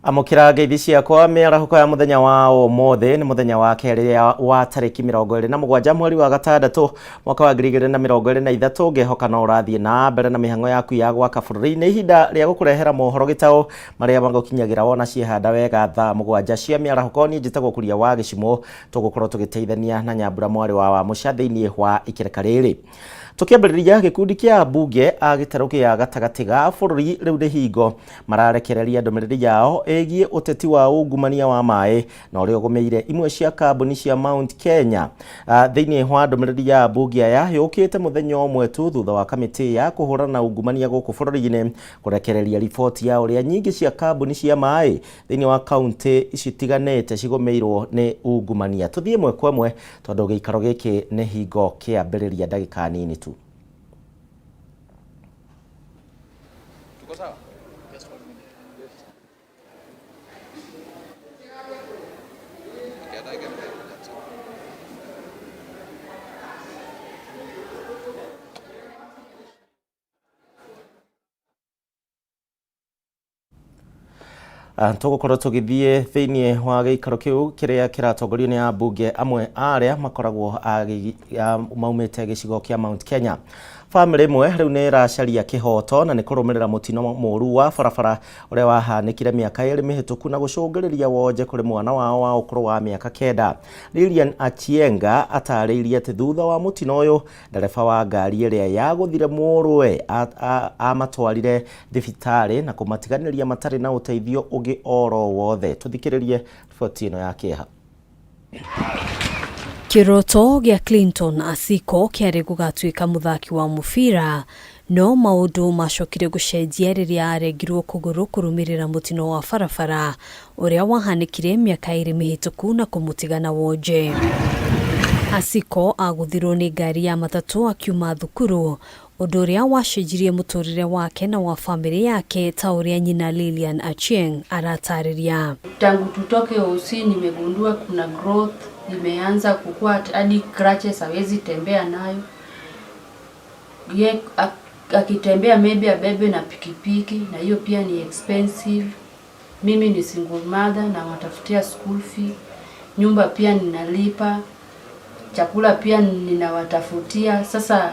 Amukira ngeithi ciakwa miarahuko ya muthenya wa umothe ni muthenya wa keri wa tariki 27 mweri wa gatandatu mwaka wa 2023 ngehoka no urathie na mbere na mihango yaku ya gwaka bururi-ini ihinda ria gukurehera mohoro Gitau maria magukinyagira wona ciehanda wega thaa 7 cia miarahuko ni njitagwo kuria wa gicimo tugukorwo tugiteithania na Nyambura mwari wa muca thiini wa ikereka riri. Tukiambiriria gikundi kia ambunge a gitaro kia gatagati ga bururi riu rihingo mararekereria ndumiriri yao egie uteti wa ungumania wa mai na uria ugumeire imwe cia kambuni cia Mount Kenya thiini wa ndumiriri ya ambunge aya yukite muthenya umwe tu thutha wa kamiti ya kuhurana na ungumania guku bururi-ini kurekereria ripoti ya uria nyingi cia kambuni cia mai thiini wa kaunti citiganite cigomeirwo ni ungumania. Tuthie mwe kwa mwe tondu giikaro giki ni hingo kiambiriria ndagika nini tu. Tugukorwo tugithie thiini wa giikaro kiu kiria kiratongorio ni ambunge amwe aria makoragwo maumite gicigo kia Mount Kenya. Family imwe riu ni iracaria kihoto na ni kurumirira mutino muru wa barabara uria wahanikire miaka 2 mihituku na gucungiriria wonje kuri mwana wao wa ukuru wa miaka 9. Lilian Achienga atariirie ati thutha wa mutino uyu ndereba wa ngari iria yaguthire muruwe amatwarire thibitari na kumatiganiria matari na uteithio ugi oro wothe. Tuthikiririe riboti ino ya kieha. Kiroto gya Clinton Asiko kiari gugatuika muthaki wa mufira no maundu macokire gucenjia riria aregirwo kuguru kurumirira mutino wa barabara uria wahanikire miaka 2 mihituku na kumutigana wonje. Asiko aguthirwo ni ngari ya matatu akiuma thukuru undu uria wacenjirie muturire wake na wa family yake ta uria nyina Lilian Achieng aratariria. Tangu tutoke hosi nimegundua kuna growth imeanza kukua hadi crutches hawezi tembea nayo. Ye akitembea maybe abebe na pikipiki na hiyo pia ni expensive. Mimi ni single mother na watafutia school fee. Nyumba pia ninalipa. Chakula pia ninawatafutia. Sasa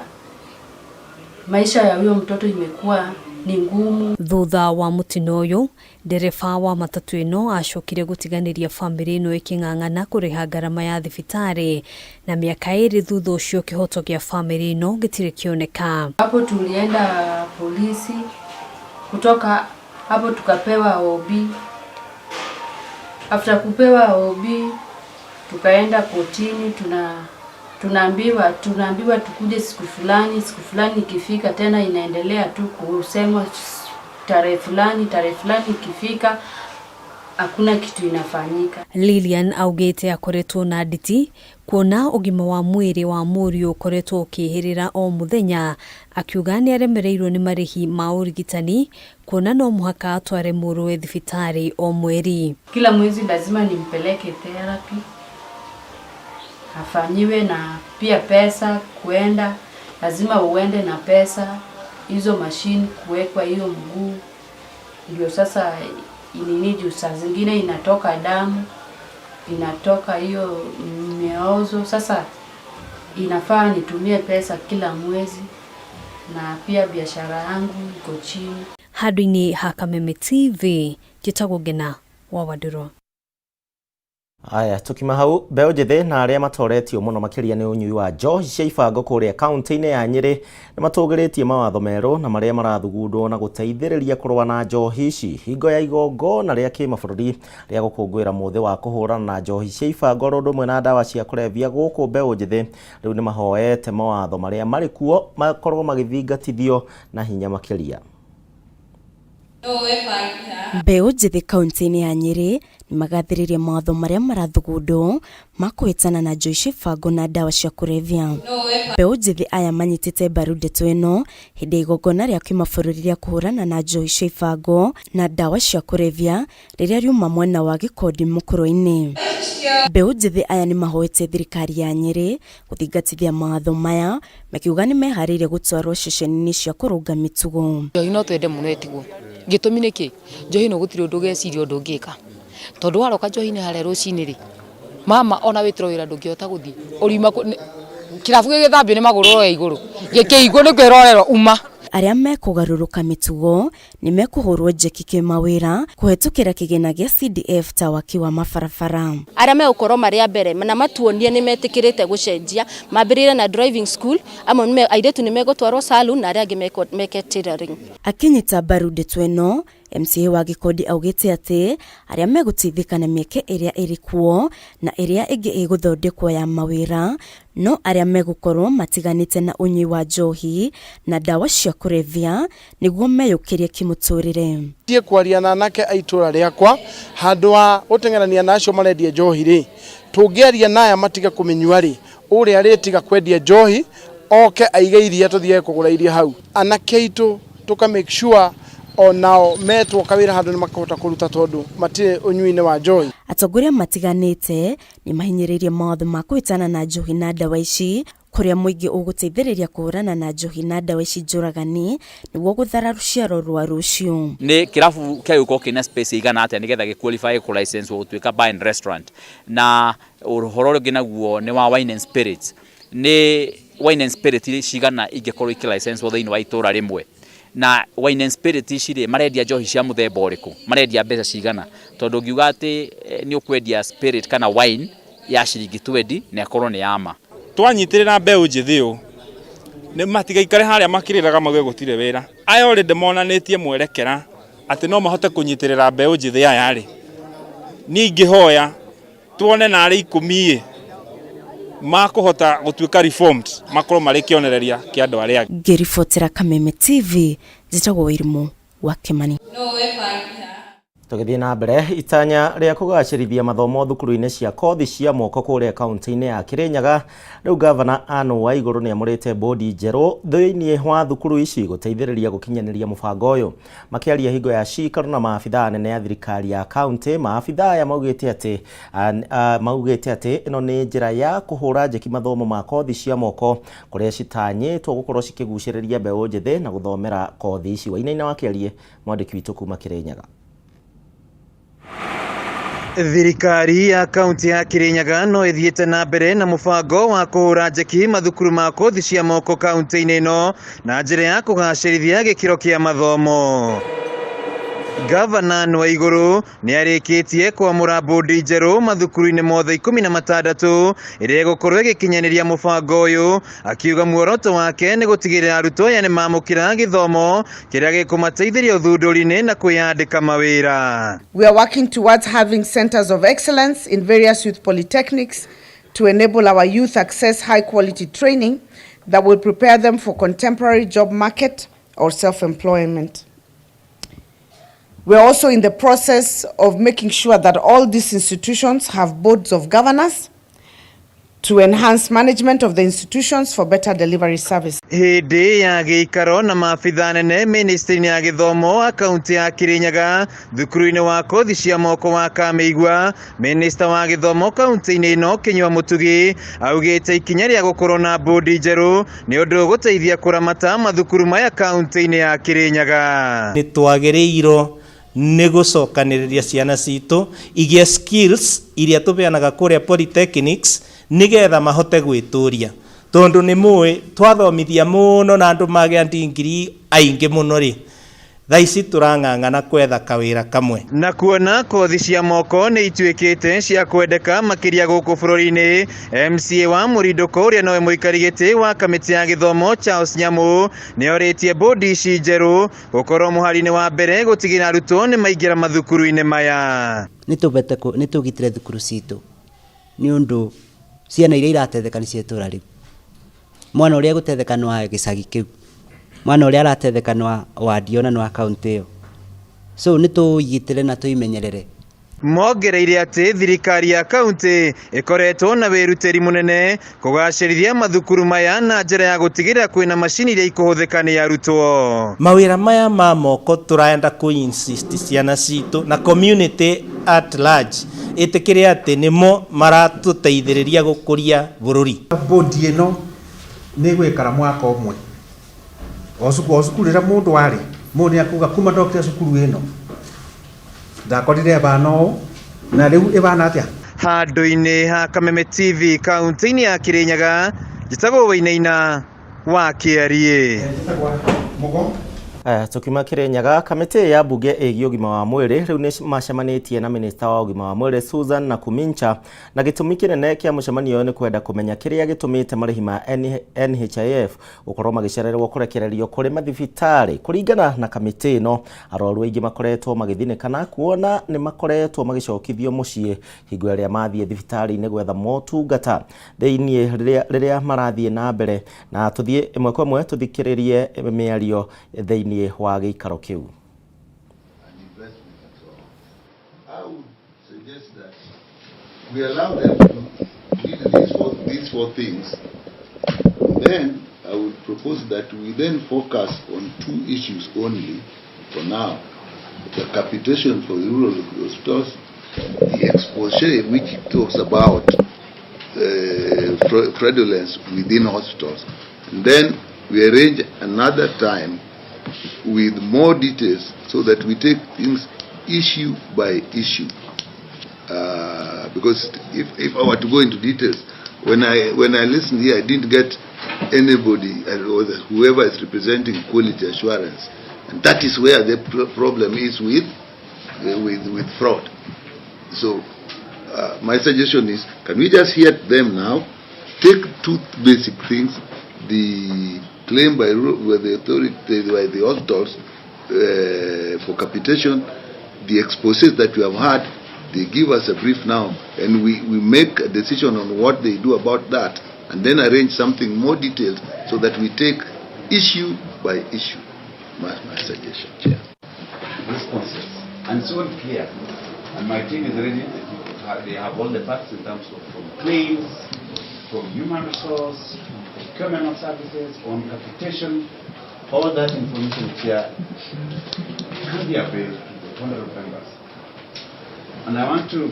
maisha ya huyo mtoto imekuwa ni ngumu. Thutha wa mutino uyu ndereba wa matatu ino acokire gutiganiria family ino iking'ang'ana kuriha garama ya thibitari na miaka 2 thutha ucio kihoto gia family ino gitire kioneka. Hapo tulienda polisi, kutoka hapo tukapewa OB. After kupewa OB tukaenda kotini, tunaambiwa tukuje siku fulani ikifika tena inaendelea tu kusemwa tarehe fulani ikifika hakuna kitu inafanyika. Lilian augete akoretwo na nditi kuona ugima wa mwiri wa murio ukoretwo ukihirira o muthenya akiuga ni aremereirwo ni marihi ma urigitani kuona no muhaka atware muruwe thibitari o mweri. Kila mwezi lazima nimpeleke therapy afanyiwe, na pia pesa kuenda lazima uende na pesa, hizo machine kuwekwa hiyo mguu ndio sasa ininidu. Saa zingine inatoka damu, inatoka hiyo miozo, sasa inafaa nitumie pesa kila mwezi, na pia biashara yangu iko chini. Hadini ha Kameme TV Gitau wa Waduro. Aya tukima hau beo jethe na aria matoretio muno makiria ni unyui wa njohi cia ibango kuria kaunti-ini ya Nyeri ni matugiretie mawatho meru na maria marathugundwo na guteithiriria kurwa na njohi ici hingo ya igongona ria kimabururi ria gukungwira muthi wa kuhurana na njohi cia ibango rundumwe na dawa cia kurevia guku beo jethe riu ni mahoete mawatho maria mari kuo makorwo magithingatithio na hinya makiria. Mbeu njithi kaunti-ini ya Nyeri ni magathiriria mawatho maria marathugundwo makuhitana na njohi cia ibango na dawa cia kurevia. Mbeu njithi aya manyitite mbaru ndeto ino hindi igongona ria kimabururi ria kuhurana na njohi cia ibango na dawa cia kurevia riria riuma mwena wa Gikondi mukuru-ini. Mbeu njithi aya ni mahoete thirikari ya Nyeri guthingatithia mawatho maya makiuga ni mehariire gutwarwo ceceni-ini cia kurunga mitugo. Njohi no twende muno etigwo gitumi niki njohi no gutire undu geciria undu ngika tondu waroka njohi ni hare rucini ri mama ona witro wira ndungiota guthii urima kirabu githambio ni maguru ro iguru gikiigwo ni kwirorero uma aria mekugaruruka mitugo ni mekuhurwo njeki kimawira kuhetukira kigina gia CDF ta waki wa mabarabara aria megukorwo maria mbere na matuonie ni metikirite gucenjia mambirire na driving school amwe airetu ni megutwarwo saloon na aria angi meke tailoring. Akinyita mbaru ndeto ino MCA wa Gikodi augite ati aria megutithika na mieke iria iri kuo na iria ingi iguthondekwo ya mawira no aria megukorwo matiganite na unyi wa njohi na dawa cia kurevia niguo meyukirie kimuturire. Tie kwaria na nake aitura riakwa handu wa utengerania nacio marendia njohi ri tungeria naya matiga kumenyua ri uri aritiga kwendia njohi oke aige iria tuthie kugura iria hau anake itu tuka make sure onao metwo kawira handu ni makahota kuruta tondu matire unyuine wa njohi. Atongoria matiganite ni mahinyiririe maothe ma kuitana na njohi na dawa ici kuria muingi uguteithiriria kuhurana na njohi na dawa ici njuragani niguo guthara ruciaro rwa rucio. Ni kirabu kiuko kina space igana atia nigetha giqualify ku license gutwika bar and restaurant na uhoro rungi naguo ni wa wine and spirits ni wine and spirits cigana ingikorwo iki license thiini wa itura rimwe na wine and spirit icire marendia njohi cia muthemba uriku marendia mbeca cigana tondu ngiuga ati ni ukwendia spirit kana wine ya ciringi 20 na korwo ni yama twanyitirira mbeu njithiu ni matiga ikare haria makiriraga magwe gutire wira aya already monanitie mwerekera ati no mahote kunyitirira mbeu njithi aya ri ni ngihoya tuone na ari 10 makuhota gutwika reformed makorwo mari kionereria kia andu aria ngiribotera Kameme TV njitagwo Wirimu wa Kimani. Tugithie na mbere itanya ria kugacirithia mathomo thukuru-ini cia kothi cia moko kuria kaunti-ini ya Kirinyaga riu gavana Anu wa iguru ni amurite bodi njeru thiini wa thukuru ici guteithiriria gukinyaniria mubango uyu makiaria hingo ya cikaro na maabitha nene ya thirikari ya kaunti maabitha ya maugite ati ino ni njira ya kuhura njeki mathomo ma kothi cia moko kuria citanyitwo gukorwo cikiguciriria mbeu njithi na guthomera kothi ici wainaina wakiarie mwandiki witu kuma Kirinyaga. Thirikari ya kaunti ya Kirinyaga no ithiete na mbere na mubango wa kuhura njeki mathukuru ma kothi cia moko kaunti-ini ino na njira ya kugacirithia gikiro kia mathomo. Gavana Anu wa iguru ni arikitie kwamura bodi njeru mathukuru-ini mothe 16 iria gukorwo igikinyaniria mubango uyu akiuga muoroto wake ni gutigirira arutwo aya ni mamukira githomo kiria gikumateithiria uthunduri-ini na kuyandika mawira. We are working towards having centers of excellence in various youth polytechnics to enable our youth access high quality training that will prepare them for contemporary job market or self-employment. We are also in the process of making sure that all these institutions have boards of governors to enhance management of the institutions for better delivery service. Hindi ya giikaro na maabitha nene ministry ya githomo akaunti ya Kirinyaga thukuru-ini wa kothi cia moko wa Kameigua minister wa githomo kaunti-ini ino Kinyua Mutugi augite ikinya ria gukorwo na bodi njeru ni undu guteithia kuramata mathukuru maya kaunti-ini ya Kirinyaga. Ni twagiriirwo ni gucokaniriria ciana citu igie skills iria tubeanaga kuria polytechnics nigetha mahote gwituria tondu ni muwe twathomithia muno na andu magea ndingiri aingi muno ri thaici turang'ang'ana kwetha kawira kamwe na kuona kothi cia moko ni ituikite cia kwendeka makiria guku bururi-ini. MCA wa Murinduko uria nowe muikarigiti wa kamiti ya githomo Charles Nyamu ni oritie bodi ici njeru gukorwo muhari-ini wa mbere gutigira arutwo ni maingira mathukuru-ini maya. Ni tugitire thukuru citu ni undu ciana iria iratetheka ni cietura riu mwana uria gutetheka no wa gicagi kiu mwana uria aratetheka no wa Diona no wa kaunti iyo so ni tuyitire na tuimenyerere. Mongereire ati thirikari ya kaunti ikoretwo na wiruteri munene kugacirithia mathukuru maya na njira ya gutigira kwina macini iria ikuhuthika ni arutwo. Mawira maya ma moko turaenda ku insist ciana citu na community at large itikire ati nimo maratuteithiriria gukuria bururi. Bodi ino ni gwikara mwaka umwe osukurira mundu ari Mũndũ akuga kuma doctor cukuru ĩno ndakorire bano na rĩu ĩbana atĩa. Handũ-inĩ ha Kameme TV kaunti-inĩ ya Kirinyaga, Gitau Wainaina wa Kiarie. Tukima Kirinyaga, kamiti ya bunge ĩgiĩ ũgima wa mwĩrĩ rĩu nĩ macemanĩtie na minista wa ũgima wa mwĩrĩ Susan Nakumincha, na gĩtũmi kĩnene kĩa mũcemanio nĩ kwenda kũmenya kĩrĩa gĩtũmĩte marĩhi ma NHIF gũkorwo magĩcererwo kũrekererio kũrĩ mathibitarĩ. Kũringana na kamiti ĩno, arwaru aingĩ makoretwo magĩthinĩkana kuona nĩ makoretwo magĩcokithio mũciĩ hingo ĩrĩa mathiĩ thibitarĩ-inĩ gwetha motungata thĩinĩ rĩrĩa marathiĩ na mbere, na tũthiĩ ĩmwe kwa ĩmwe tũthikĩrĩrie mĩario thĩinĩ wa gĩikaro kĩu. I would suggest that we allow them to do these four things. Then I would propose that we then focus on two issues only for now: the capitation for rural hospitals, the exposure which talks about fraudulence within hospitals, and then we arrange another time with more details so that we take things issue by issue. Because if I were to go into details, when I listened here, I didn't get anybody or whoever is representing quality assurance, and that is where the problem is with fraud. So my suggestion is, can we just hear them now, take two basic things: the claim by the authority, by the hospitals for capitation, the exposés that we have had. They give us a brief now, and we make a decision on what they do about that, and then arrange something more detailed so that we take issue by issue. My suggestion, Chair. Responses, and it's all clear, and my team is ready. They have all the facts in terms of from claims, from human resource, procurement of services, on capitation. All that information here can be available to the honorable members. And I want to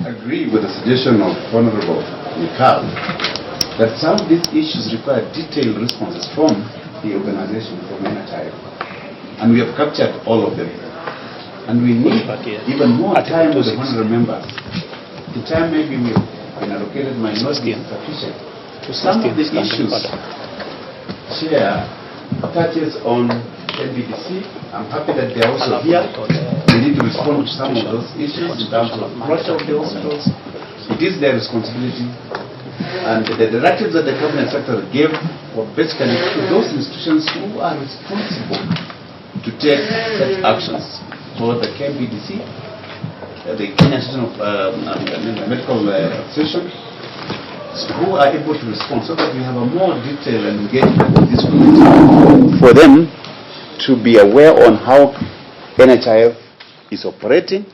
agree with the suggestion of Honorable Gitau that some of these issues require detailed responses from the organization, from NHIF. And we have captured all of them. And we need even more time with the honorable members. The time maybe we have been allocated might not be sufficient. Some of the issues, Chair, touches on NBDC. I'm happy that they are also here. We need to respond to some of those issues in terms of closure of the hospitals. It is their responsibility. And the directives that the cabinet secretary gave were basically to those institutions who are responsible to take such actions. So the KBDC, the Kenya Association of Medical Association, who are able to respond so that we have a more detailed and engagement with this community. For them to be aware on how NHIF is operating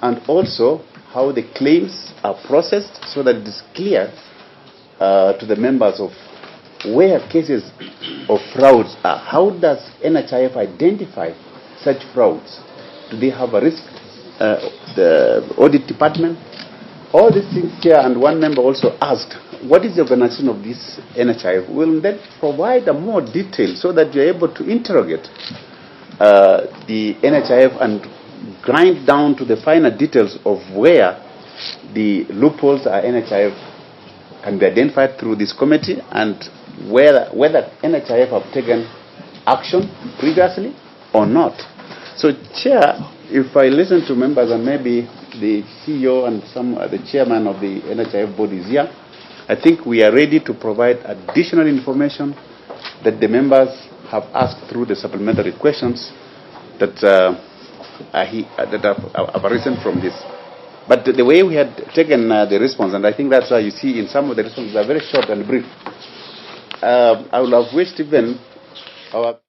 and also how the claims are processed so that it is clear to the members of where cases of frauds are. How does NHIF identify such frauds? Do they have a risk? The audit department? All these things here, and one member also asked, what is the organization of this NHIF? Will then provide a more detail so that you're able to interrogate the NHIF and grind down to the finer details of where the loopholes are NHIF can be identified through this committee, and whether NHIF have taken action previously or not. So, Chair, if I listen to members and maybe the CEO and the chairman of the NHIF board is here, I think we are ready to provide additional information that the members have asked through the supplementary questions that have arisen from this. But the way we had taken the response, and I think that's why you see in some of the responses are very short and brief. I would have wished even our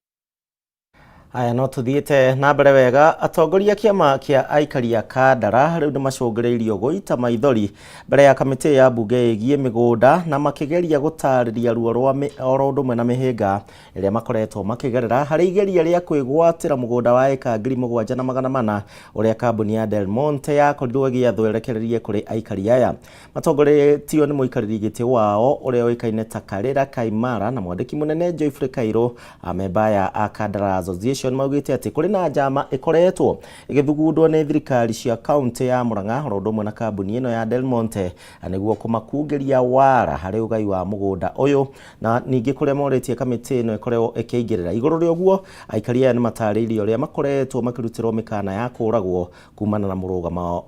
Aya no tuthiite na mbere wega. Atongoria kiama kia aikari a Kandara riu ni macunguriirio guita maithori mbere ya kamiti ya bunge igie migunda na makigeria gutariria ruo rwa oro ndumwe na mihinga iria makoretwo makigerera hari igeria ria kwigwatira mugunda wa eka 7,400 uria kambuni ya Del Monte yakorirwo giathwerekererie kuri aikari aya. Matongoretio ni muikariri giti wao uria oikaine ta Karera Kaimara na mwandiki munene Joyfrey Kairo, amemba ya Kandara Association ucio maugite ati kuri na njama ikoretwo igithugundwo ni thirikari cia kaunti ya Murang'a oro ndumwe na kambuni ino ya Del Monte aniguo kumakungeria wara hari ugai wa mugunda uyu na ningi kuria moretie kamiti ino ikoreo ikiingirira iguru ri uguo aikari aya ni matariirie uria makoretwo makirutirwo mikana ya kuragwo kumana na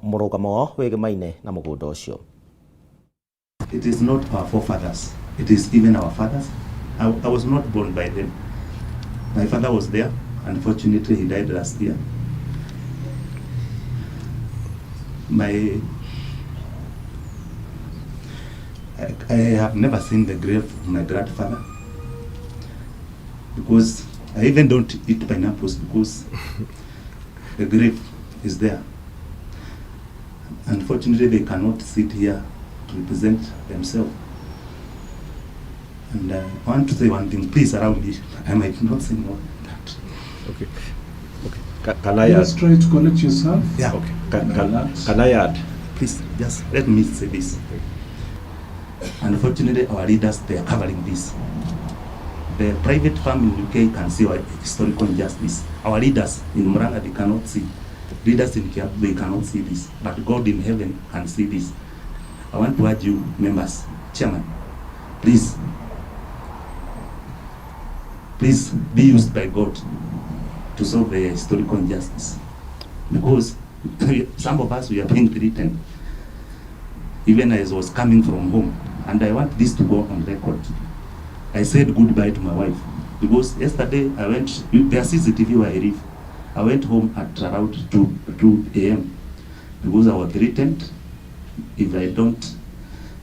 murugamo wegemaine na mugunda ucio. It is not our forefathers, it is even our fathers. I was not born by them. My father was there. Unfortunately, he died last year. I have never seen the grave of my grandfather because I even don't eat pineapples because the grave is there. Unfortunately, they cannot sit here to represent themselves. And I want to say one thing, please allow me. I might not say more than that. Okay. Can I just try to connect yourself? Yeah. Okay. Can I add? Please, just let me say this. Unfortunately, our leaders, they are covering this. The private firm in UK can see our historical injustice. Our leaders in Murang'a, they cannot see. Leaders in Kiambu, they cannot see this. But God in heaven can see this. I want to urge you, members, chairman, please be used by God to solve the historical injustice. Because some of us, we are being threatened. Even as I was coming from home, and I want this to go on record. I said goodbye to my wife because yesterday I went, their CCTV where I live. I went home at around 2 a.m. because I was threatened if I don't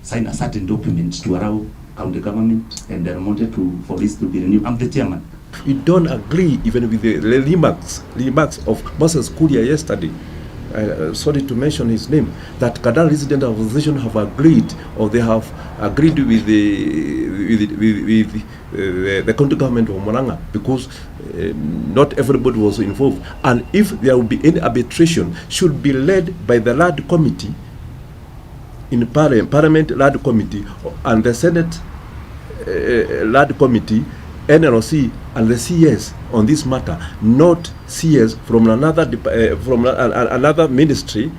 sign a certain document to allow county government and Del Monte for this to be renewed. I'm the chairman. You don't agree even with the remarks of Moses Kuria yesterday. Sorry to mention his name, that Kadar Resident Association have agreed, or they have agreed with the county government of Murang'a because not everybody was involved. And if there will be any arbitration, should be led by the LAD committee in Parliament LAD committee and the Senate LAD committee, NLC and the CS on this matter, not CS from another ministry.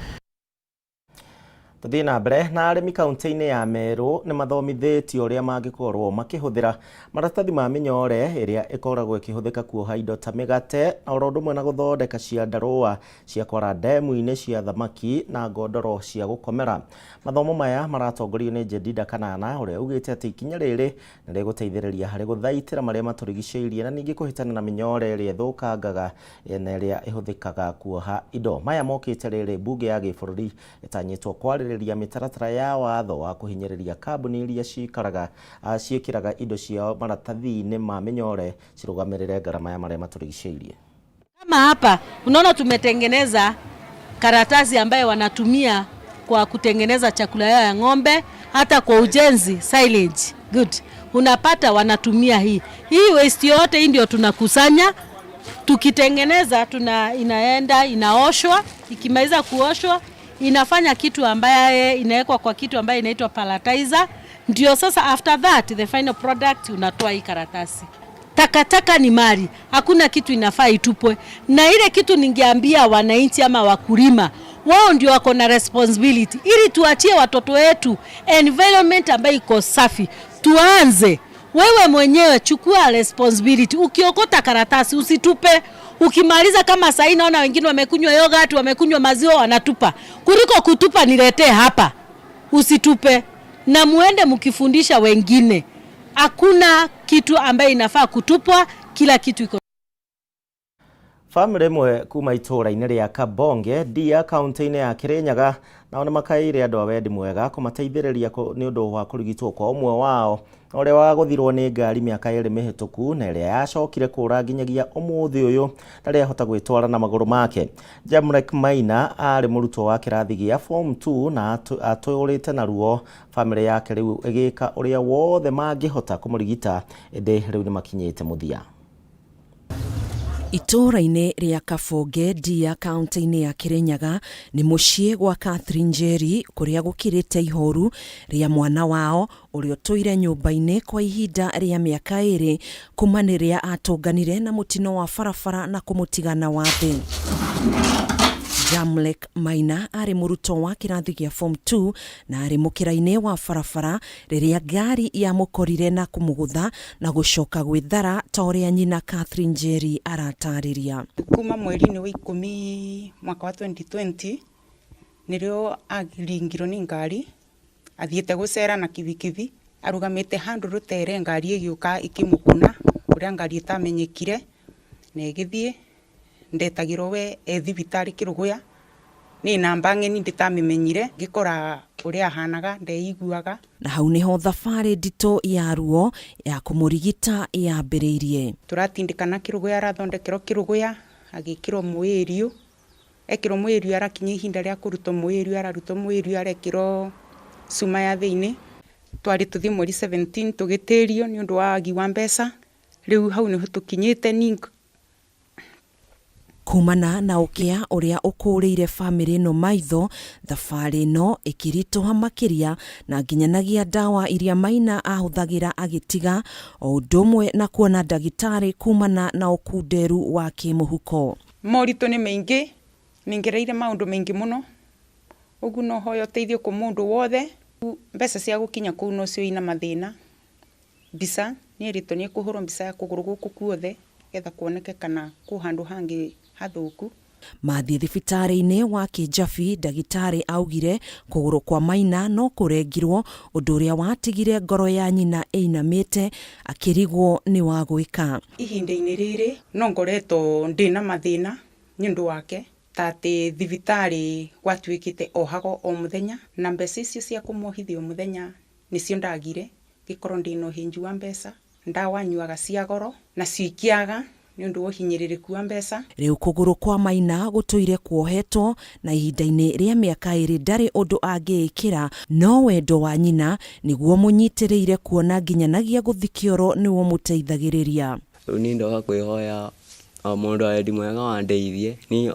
Tuthii na mbere na arimi kaunti-ini ya Meru ni mathomithitio uria mangikorwo makihuthira maratathi ma minyore iria ikoragwo ikihuthika kuoha indo ta migate oro ndumwe na guthondeka ciandarua cia kwara ndemu-ini cia thamaki na ngondoro cia gukomera. Mathomo maya maratongorio ni Jedida Kanana uria ugite ati ikinya riri ni riguteithiriria hari guthaitira maria maturigiceirie na ningi kuhitana na minyore iria ithukangaga na iria ihuthikaga kuoha indo. Maya mokite riri bunge ya gibururi itanyitwo kwaririria mitaratara ya watho wa kuhinyiriria kambuni iria ciikiraga indo cia maratathi-ini ma minyore cirugamirire garama ya maria maturigiceirie. Kama hapa unaona tumetengeneza karatasi ambayo wanatumia kwa kutengeneza chakula yao ya ng'ombe, hata kwa ujenzi silage. Good. Unapata wanatumia hii waste yote hii ndio tunakusanya, tukitengeneza inaenda inaoshwa, ikimaliza kuoshwa inafanya kitu ambaye inawekwa kwa kitu ambaye inaitwa palletizer, ndio sasa after that the final product unatoa hii karatasi. Takataka ni mali, hakuna kitu inafaa itupwe. Na ile kitu ningeambia wananchi ama wakulima, wao ndio wako na responsibility ili tuachie watoto wetu environment ambayo iko safi. Tuanze wewe mwenyewe, chukua responsibility. Ukiokota karatasi usitupe. Ukimaliza kama sasa naona wengine wamekunywa yogurt, wamekunywa maziwa wanatupa. Kuliko kutupa niletee hapa. Usitupe. Na muende mkifundisha wengine. Hakuna kitu ambaye inafaa kutupwa, kila kitu iko. Family mwe kuma itura-ini ria Kabonge dia kaunti-ini ya Kirinyaga nao makaire andu a wendi mwega kumateithiriria ni undu wa kurigitwo kwa umwe wao uria waguthirwo ni ngari miaka 2 mihituku na iria yacokire kura nginyagia umuthi uyu ndari ahota gwitwara na maguru make. Jamrek Maina ari murutwo wa kirathi gia form 2 na atuyurite na ruo. Family yake riu igika uria wothe mangihota kumurigita ende riu ni makinyite muthia. Itũũra-inĩ rĩa Kabonge Ndia kaunti-inĩ ya Kirinyaga nĩ mũciĩ gwa Catherine Njeri kũrĩa gũkirĩte ihoru rĩa mwana wao ũrĩa ũtũire nyũmba-inĩ kwa ihinda rĩa mĩaka 2 kuma rĩrĩa atũnganire na mũtino wa barabara na kũmũtigana wa thĩ. Jamlek Maina arĩ mũrutwo wa kĩrathi gĩa form 2 na arĩ mũkĩra-inĩ wa barabara rĩrĩa ngari yamũkorire na kũmũgũtha na gũcoka gwĩthara ta ũrĩa nyina Catherine Njeri aratarĩria. Kuma mweri-inĩ wa 10 mwaka wa 2020 nĩrĩo aringirwo nĩ ngari athiĩte gũcera na kibikibi arugamĩte handũ rũtere ngari ĩgĩũka ikĩmũkuna ũrĩa ngari ĩtamenyekire na ĩgĩthiĩ ndetagĩrwo we thibitarĩ Kĩrũgũya nĩ namba ng'eni ndĩtamĩmenyire ngĩkora ũrĩa ahanaga ndeiguaga. Na hau nĩho thabarĩ nditũ ya ruo ya kũmũrigita yambĩrĩirie. Tũratindĩkana Kĩrũgũya arathondekerwo Kĩrũgũya agĩkĩrwo mwĩriũ ekĩrwo mwĩriũ arakinya ihinda rĩa kũrutwo mwĩriũ ararutwo mwĩriũ arekĩrwo cuma ya thĩinĩ twarĩ tũthiĩ mweri 17 tũgĩtĩrio nĩ ũndũ wa wagi wa mbeca rĩu hau nĩho tũkinyĩte ningo. Kumana na ũkĩa ũrĩa ũkũrĩire famĩlĩ ĩno maitho, thabarĩ ĩno ĩkĩritũha makĩria na nginyanagia ndawa iria Maina ahũthagĩra agĩtiga o ũndũ ũmwe na kuona ndagĩtarĩ kumana na ũkunderu wa kĩmũhuko. Moritũ nĩ maingĩ nĩngereire maũndũ maingĩ mũno ũguo no hoya ũteithio kwa mũndũ wothe. Mbeca cia gũkinya kũu no cio ina mathĩna. Mbica nĩ erĩtwo nĩ kũhũrwo mbica ya kũgũrũ gũkũ kuothe getha kuoneke kana kũ handũ hangĩ hathũku. Mathiĩ thibitarĩ-inĩ wa Kĩjabi ndagĩtarĩ augire kũgũrũ kwa Maina no kũrengirwo ũndũ ũrĩa watigire ngoro ya nyina ĩinamĩte akĩrigwo nĩ wa gwĩka. Ihinda-inĩ rĩrĩ no ngoretwo ndĩna mathĩna nĩ ũndũ wake ta atĩ thibitarĩ gwatuĩkĩte ohago o mũthenya na mbeca icio cia kũmohithia o mũthenya nĩcio ndagire ngĩkorwo ndĩna ũhĩnju wa mbeca ndawa nyuaga cia goro na cikiaga nĩ ũndũ wa ũhinyĩrĩrĩku wa mbeca. Rĩu kũgũrũ kwa Maina gũtũire kuohetwo na ihinda-inĩ rĩa mĩaka 2 ndarĩ ũndũ angĩĩkĩra no wendo wa nyina nĩguo mũnyitĩrĩire kuona nginyanagia gũthi kĩoro nĩguo mũteithagĩrĩria. Rĩu nĩ ndoka kwĩhoya o mũndũ wendi mwega wandeithie ni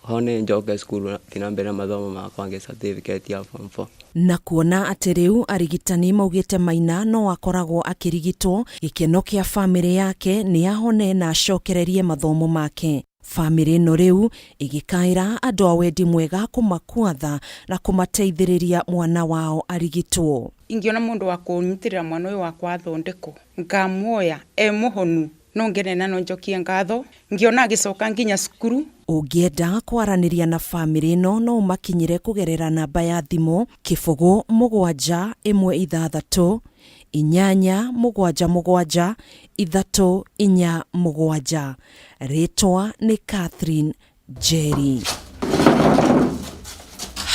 hone njoke cukuru tina mbere mathomo makwa ngĩ certificate ya form 4. Na kuona atĩ rĩu arigitani maugĩte Maina no akoragwo akĩrigitwo, gĩkeno kĩa famĩlĩ yake nĩ ahone na acokererie mathomo make. Famĩlĩ ĩno rĩu ĩgĩkaĩra andũ a wendi mwega kũmakwatha na kũmateithĩrĩria mwana wao arigitwo. Ingĩona mũndũ wa kũnyitĩrĩra mwana ũyũ wakwa athondekwo ngamuoya mũhonu no ngene na no njokie ngatho ngiona agĩcoka nginya cukuru. Ũngĩenda kwaranĩria na famĩlĩ ĩno no makinyire kũgerera namba ya thimũ 0776 877 347. Rĩtwa nĩ Catherine Njeri.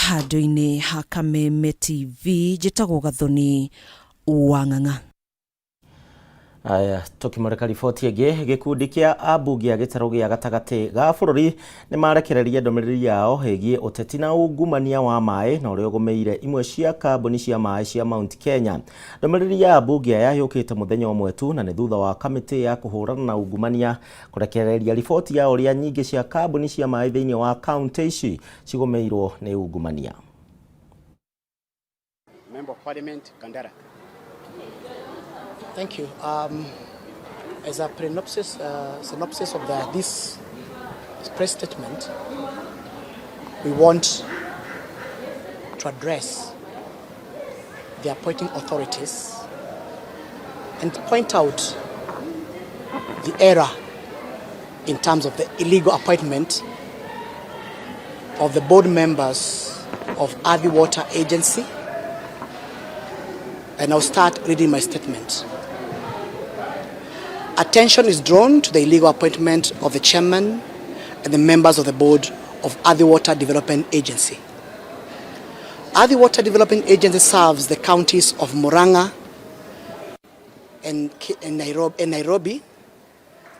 Handũ-inĩ ha Kameme TV njĩtagwo Gathoni Wang'ang'a. Aya tukimurika riboti ĩngĩ gĩkundi kĩa ambunge a gĩtarũ gĩa gatagatĩ ga bũrũri nĩ marekereria ndũmĩrĩri yao hĩgiĩ ũteti na ungumania wa maĩ na ũrĩa ũgũmĩire imwe cia kambuni cia maĩ cia Mount Kenya. Ndũmĩrĩri ya ambunge aya yũkĩte mũthenya ũmwe tu na nĩ thutha wa kamĩtĩ ya kũhũrana na ungumania kũrekereria riboti ya ũrĩa nyingĩ cia kambuni cia maĩ thĩinĩ wa kaunti ici cigũmĩirwo nĩ ungumania. Member of Parliament Kandara. Thank you. As a synopsis of this press statement, we want to address the appointing authorities and point out the error in terms of the illegal appointment of the board members of Adi Water Agency. And I'll start reading my statement. Attention is drawn to the illegal appointment of the chairman and the members of the board of Adi Water Development Agency. Adi Water Development Agency serves the counties of Murang'a and Nairobi.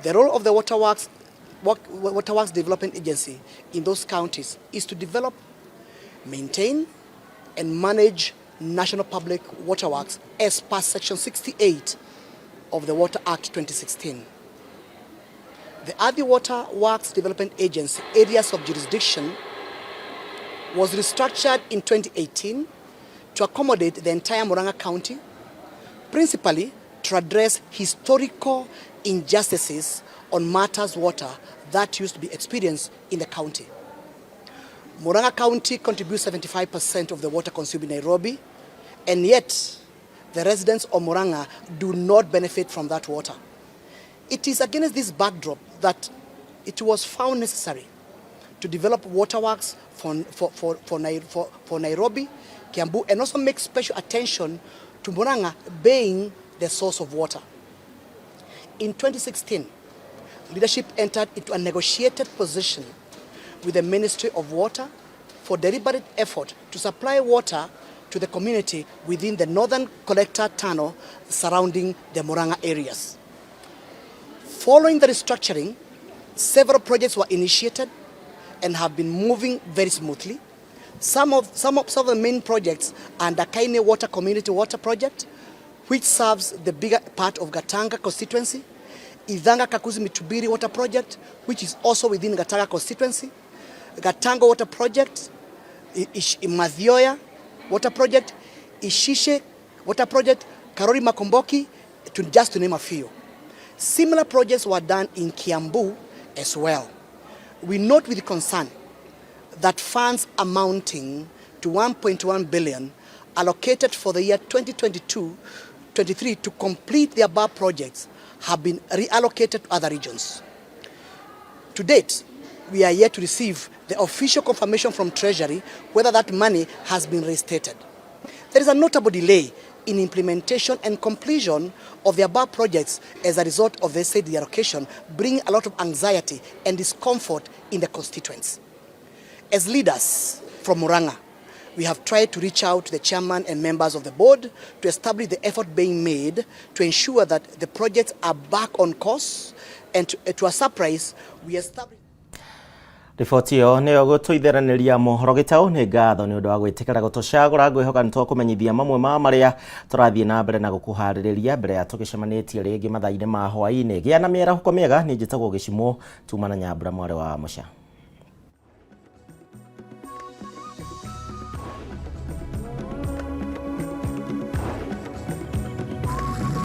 The role of the Waterworks Development Agency in those counties is to develop, maintain, and manage national public waterworks as per Section 68 of the Water Act 2016. The Ardhi Water Works Development Agency areas of jurisdiction was restructured in 2018 to accommodate the entire Murang'a County, principally to address historical injustices on matters water that used to be experienced in the county. Murang'a County contributes 75% of the water consumed in Nairobi, and yet the residents of Murang'a do not benefit from that water. It is against this backdrop that it was found necessary to develop waterworks for Nairobi, Kiambu, and also make special attention to Murang'a being the source of water. In 2016, leadership entered into a negotiated position with the Ministry of Water for deliberate effort to supply water to the community within the northern collector tunnel surrounding the Murang'a areas. Following the restructuring, several projects were initiated and have been moving very smoothly. Some of the main projects are the Kaine Water Community Water Project, which serves the bigger part of Gatanga constituency, Idhanga Kakuzi Mitubiri Water Project, which is also within Gatanga constituency, Gatanga Water Project, Madhioya Water Project, Ishishe Water Project, Karori Makomboki, just to name a few. Similar projects were done in Kiambu as well. We note with concern that funds amounting to 1.1 billion allocated for the year 2022-23 to complete the above projects have been reallocated to other regions. To date, we are yet to receive the official confirmation from Treasury whether that money has been restated. There is a notable delay in implementation and completion of the above projects as a result of the said allocation, bringing a lot of anxiety and discomfort in the constituents. As leaders from Murang'a, we have tried to reach out to the chairman and members of the board to establish the effort being made to ensure that the projects are back on course, and to our surprise, we established. Riboti yo niyo gutwitheraniria Mohoro Gitau ni ngatho ni undu wa gwitikira gutucagura ngwihoka ni twakumenyithia mamwe ma maria turathie na mbere na gukuhaririria mbere ya tugicemanitie ringi mathaine ma hwaini gia na miera huko miega ni njitagwo Gicimo tumana Nyambura mware wa Musha.